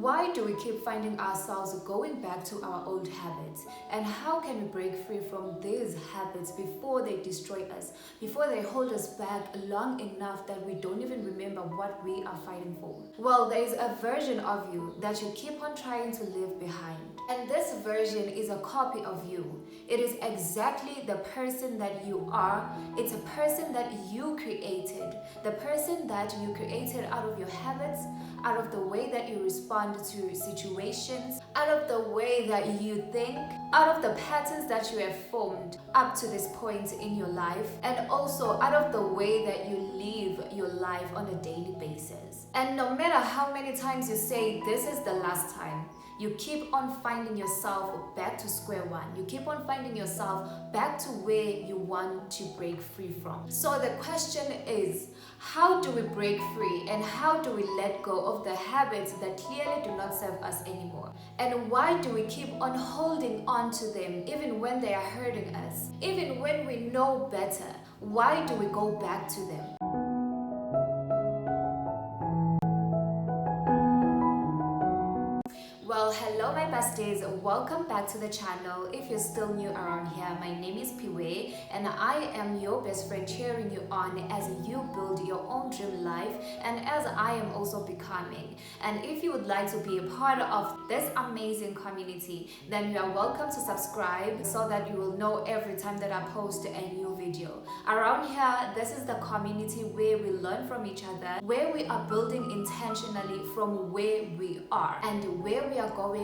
Why do we keep finding ourselves going back to our old habits? And how can we break free from these habits before they destroy us, before they hold us back long enough that we don't even remember what we are fighting for? Well, there is a version of you that you keep on trying to leave behind. And this version is a copy of you. It is exactly the person that you are. It's a person that you created. The person that you created out of your habits, out of the way that you respond to situations, out of the way that you think, out of the patterns that you have formed up to this point in your life, and also out of the way that you live your life on a daily basis. And no matter how many times you say this is the last time, you keep on finding yourself back to square one. You keep on finding yourself back to where you want to break free from. So the question is, how do we break free and how do we let go of the habits that clearly do not serve us anymore? And why do we keep on holding on to them even when they are hurting us? Even when we know better, why do we go back to them? Well, hello my besties, welcome back to the channel. If you're still new around here, my name is Piwe and I am your best friend cheering you on as you build your own dream life and as I am also becoming. And if you would like to be a part of this amazing community, then you are welcome to subscribe so that you will know every time that I post a new video. Around here, this is the community where we learn from each other, where we are building intentionally from where we are, and where we are going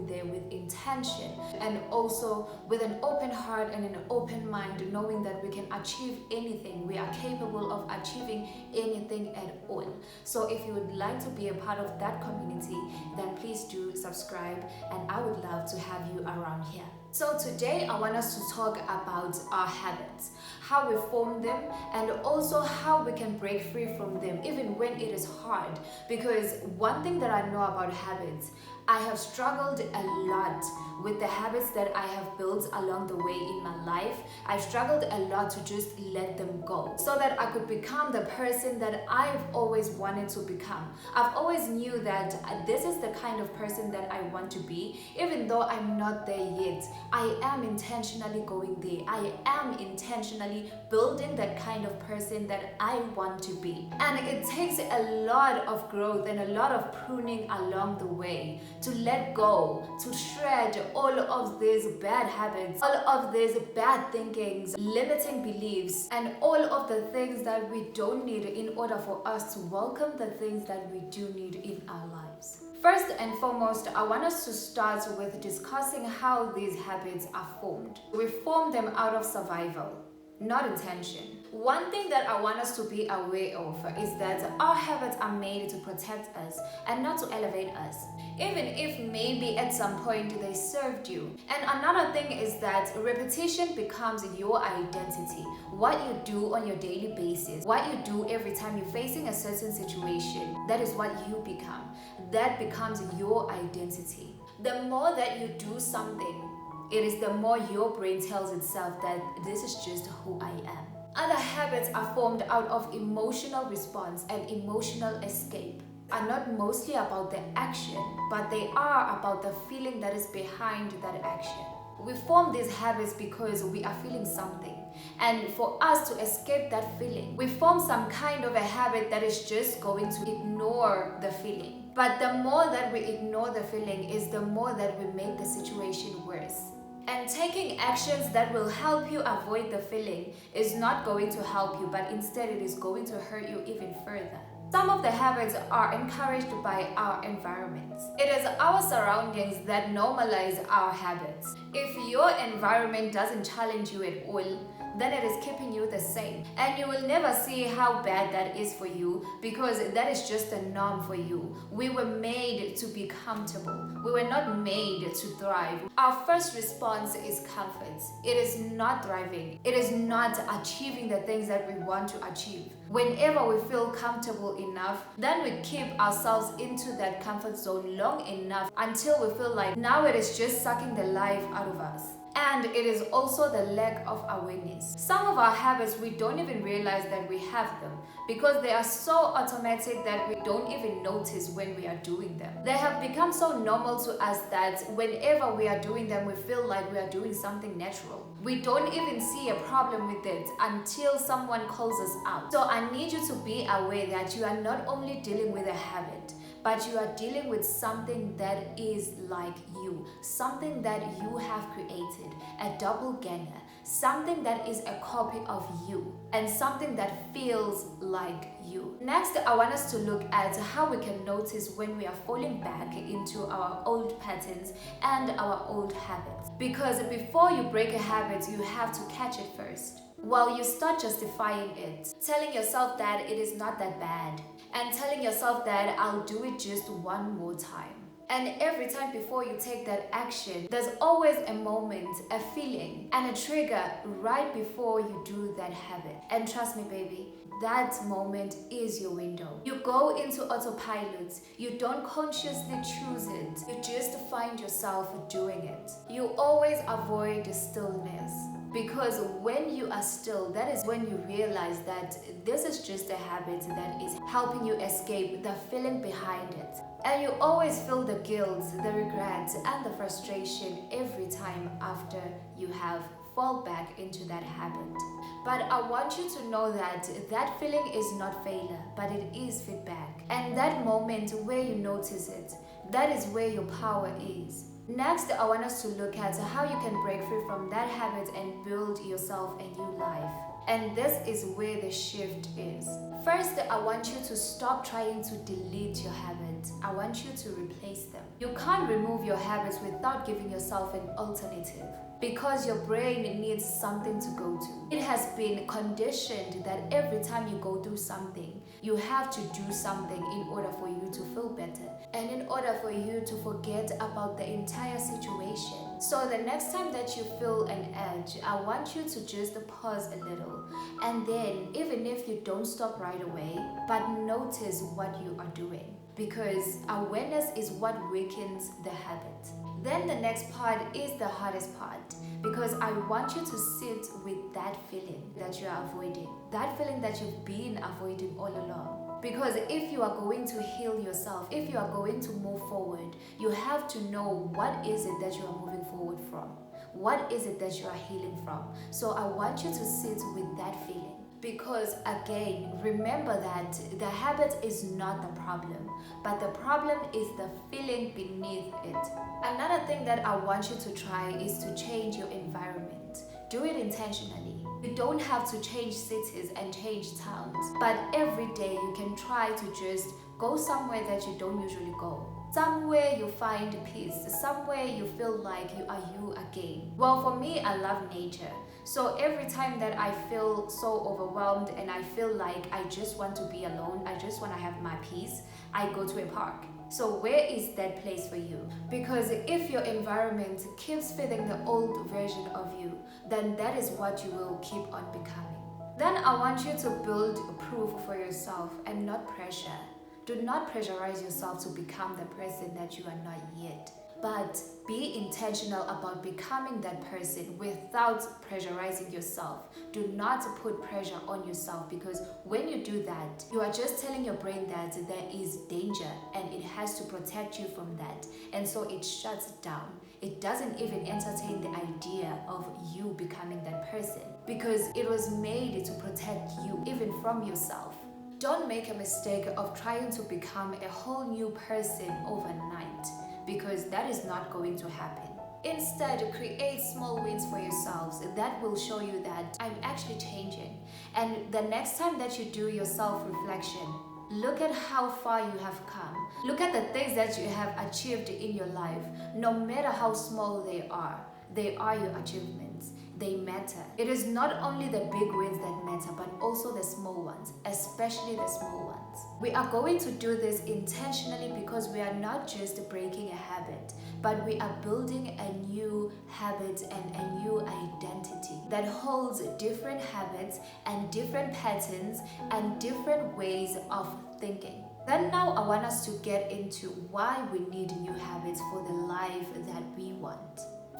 there with intention and also with an open heart and an open mind, knowing that we can achieve anything. We are capable of achieving anything at all. So if you would like to be a part of that community, then please do subscribe and I would love to have you around here. So today I want us to talk about our habits, how we form them, and also how we can break free from them even when it is hard. Because one thing that I know about habits, I have struggled a lot with the habits that I have built along the way in my life. I've struggled a lot to just let them go so that I could become the person that I've always wanted to become. I've always knew that this is the kind of person that I want to be. Even though I'm not there yet, I am intentionally going there. I am intentionally building that kind of person that I want to be. And it takes a lot of growth and a lot of pruning along the way to let go, to shred all of these bad habits, all of these bad thinkings, limiting beliefs, and all of the things that we don't need in order for us to welcome the things that we do need in our lives. First and foremost, I want us to start with discussing how these habits are formed. We form them out of survival, not intention. One thing that I want us to be aware of is that our habits are made to protect us and not to elevate us, even if maybe at some point they served you. And another thing is that repetition becomes your identity. What you do on your daily basis, what you do every time you're facing a certain situation, that is what you become. That becomes your identity. The more that you do something, it is the more your brain tells itself that this is just who I am. Other habits are formed out of emotional response and emotional escape. Are not mostly about the action, but they are about the feeling that is behind that action. We form these habits because we are feeling something. And for us to escape that feeling, we form some kind of a habit that is just going to ignore the feeling. But the more that we ignore the feeling is the more that we make the situation worse. And taking actions that will help you avoid the feeling is not going to help you, but instead it is going to hurt you even further. Some of the habits are encouraged by our environments. It is our surroundings that normalize our habits. If your environment doesn't challenge you at all, then it is keeping you the same. And you will never see how bad that is for you because that is just a norm for you. We were made to be comfortable. We were not made to thrive. Our first response is comfort. It is not thriving. It is not achieving the things that we want to achieve. Whenever we feel comfortable enough, then we keep ourselves into that comfort zone long enough until we feel like now it is just sucking the life out of us. And it is also the lack of awareness. Some of our habits, we don't even realize that we have them because they are so automatic that we don't even notice when we are doing them. They have become so normal to us that whenever we are doing them, we feel like we are doing something natural. We don't even see a problem with it until someone calls us out. So I need you to be aware that you are not only dealing with a habit, but you are dealing with something that is like you, something that you have created, a doppelganger, something that is a copy of you, and something that feels like you. Next, I want us to look at how we can notice when we are falling back into our old patterns and our old habits. Because before you break a habit, you have to catch it first. While you start justifying it, telling yourself that it is not that bad, and telling yourself that I'll do it just one more time. And every time before you take that action, there's always a moment, a feeling, and a trigger right before you do that habit. And trust me, baby, that moment is your window. You go into autopilot. You don't consciously choose it. You just find yourself doing it. You always avoid the stillness. Because when you are still, that is when you realize that this is just a habit that is helping you escape the feeling behind it. And you always feel the guilt, the regret, and the frustration every time after you have fall back into that habit. But I want you to know that that feeling is not failure, but it is feedback. And that moment where you notice it, that is where your power is. Next, I want us to look at how you can break free from that habit and build yourself a new life. And this is where the shift is. First, I want you to stop trying to delete your habits. I want you to replace them. You can't remove your habits without giving yourself an alternative, because your brain needs something to go to. It has been conditioned that every time you go through something, you have to do something in order for you to feel better and in order for you to forget about the entire situation. So the next time that you feel an urge, I want you to just pause a little, and then even if you don't stop right away, but notice what you are doing, because awareness is what weakens the habit. Then the next part is the hardest part, because I want you to sit with that feeling that you are avoiding, that feeling that you've been avoiding all along. Because if you are going to heal yourself, if you are going to move forward, you have to know what is it that you are moving forward from. What is it that you are healing from? So I want you to sit with that feeling. Because again, remember that the habit is not the problem, but the problem is the feeling beneath it. Another thing that I want you to try is to change your environment. Do it intentionally. You don't have to change cities and change towns, but every day you can try to just go somewhere that you don't usually go. Somewhere you find peace, somewhere you feel like you are you again. Well, for me, I love nature. So every time that I feel so overwhelmed and I feel like I just want to be alone, I just want to have my peace, I go to a park. So where is that place for you? Because if your environment keeps feeding the old version of you, then that is what you will keep on becoming. Then I want you to build proof for yourself and not pressure. Do not pressurize yourself to become the person that you are not yet. But be intentional about becoming that person without pressurizing yourself. Do not put pressure on yourself, because when you do that, you are just telling your brain that there is danger and it has to protect you from that. And so it shuts down. It doesn't even entertain the idea of you becoming that person, because it was made to protect you even from yourself. Don't make a mistake of trying to become a whole new person overnight, because that is not going to happen. Instead, create small wins for yourselves that will show you that I'm actually changing. And the next time that you do your self-reflection, look at how far you have come. Look at the things that you have achieved in your life. No matter how small they are your achievements. They matter. It is not only the big wins that matter, but also the small ones, especially the small ones. We are going to do this intentionally, because we are not just breaking a habit, but we are building a new habit and a new identity that holds different habits and different patterns and different ways of thinking. Then now I want us to get into why we need new habits for the life that we want.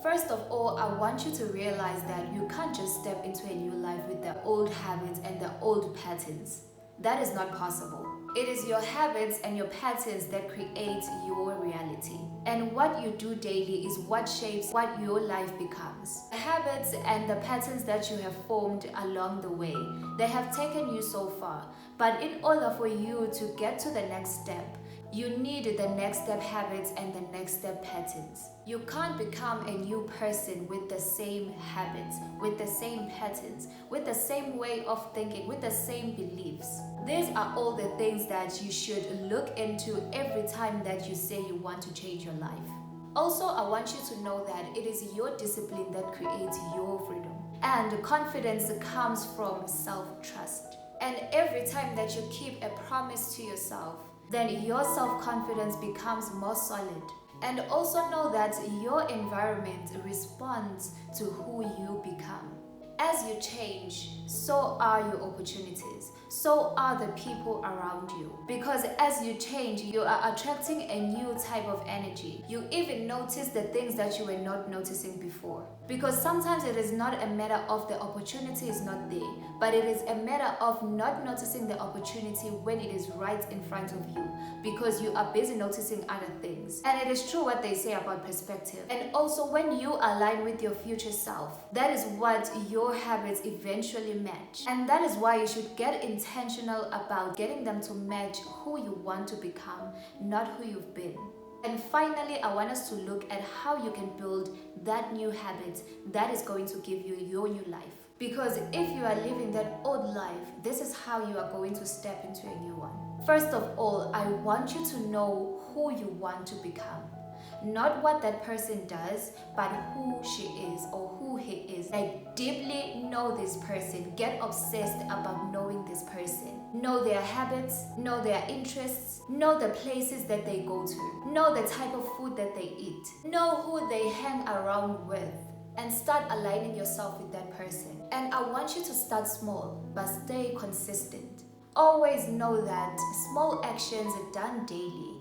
First of all, I want you to realize that you can't just step into a new life with the old habits and the old patterns. That is not possible. It is your habits and your patterns that create your reality. And what you do daily is what shapes what your life becomes. The habits and the patterns that you have formed along the way, they have taken you so far. But in order for you to get to the next step, you need the next step habits and the next step patterns. You can't become a new person with the same habits, with the same patterns, with the same way of thinking, with the same beliefs. These are all the things that you should look into every time that you say you want to change your life. Also, I want you to know that it is your discipline that creates your freedom. And confidence comes from self-trust. And every time that you keep a promise to yourself, then your self-confidence becomes more solid. And also know that your environment responds to who you become. As you change, so are your opportunities. So are the people around you. Because as you change, you are attracting a new type of energy. You even notice the things that you were not noticing before. Because sometimes it is not a matter of the opportunity is not there, but it is a matter of not noticing the opportunity when it is right in front of you, because you are busy noticing other things. And it is true what they say about perspective. And also when you align with your future self, that is what your habits eventually match. And that is why you should get intentional about getting them to match who you want to become, not who you've been. And finally, I want us to look at how you can build that new habit that is going to give you your new life. Because if you are living that old life, this is how you are going to step into a new one. First of all, I want you to know who you want to become. Not what that person does, but who she is or who he is. Like, deeply know this person. Get obsessed about knowing this person. Know their habits, know their interests, know the places that they go to, know the type of food that they eat, know who they hang around with, and start aligning yourself with that person. And I want you to start small, but stay consistent. Always know that small actions done daily,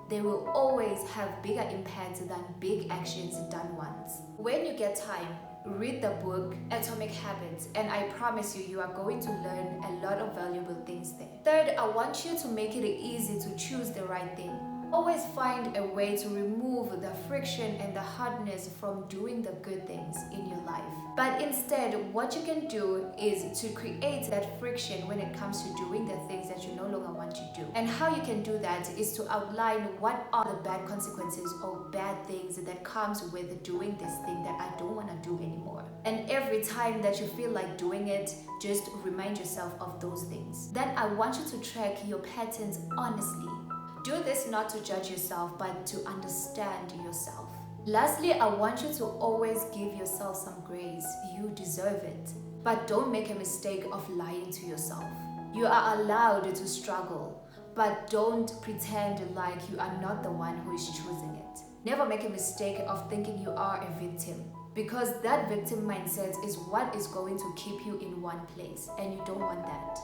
they will always have bigger impact than big actions done once. When you get time, read the book Atomic Habits, and I promise you, you are going to learn a lot of valuable things there. Third, I want you to make it easy to choose the right thing. Always find a way to remove the friction and the hardness from doing the good things in your life. But instead, what you can do is to create that friction when it comes to doing the things that you no longer want to do. And how you can do that is to outline what are the bad consequences or bad things that comes with doing this thing that I don't want to do anymore. And every time that you feel like doing it, just remind yourself of those things. Then I want you to track your patterns honestly. Do this not to judge yourself, but to understand yourself. Lastly, I want you to always give yourself some grace. You deserve it. But don't make a mistake of lying to yourself. You are allowed to struggle, but don't pretend like you are not the one who is choosing it. Never make a mistake of thinking you are a victim, because that victim mindset is what is going to keep you in one place, and you don't want that.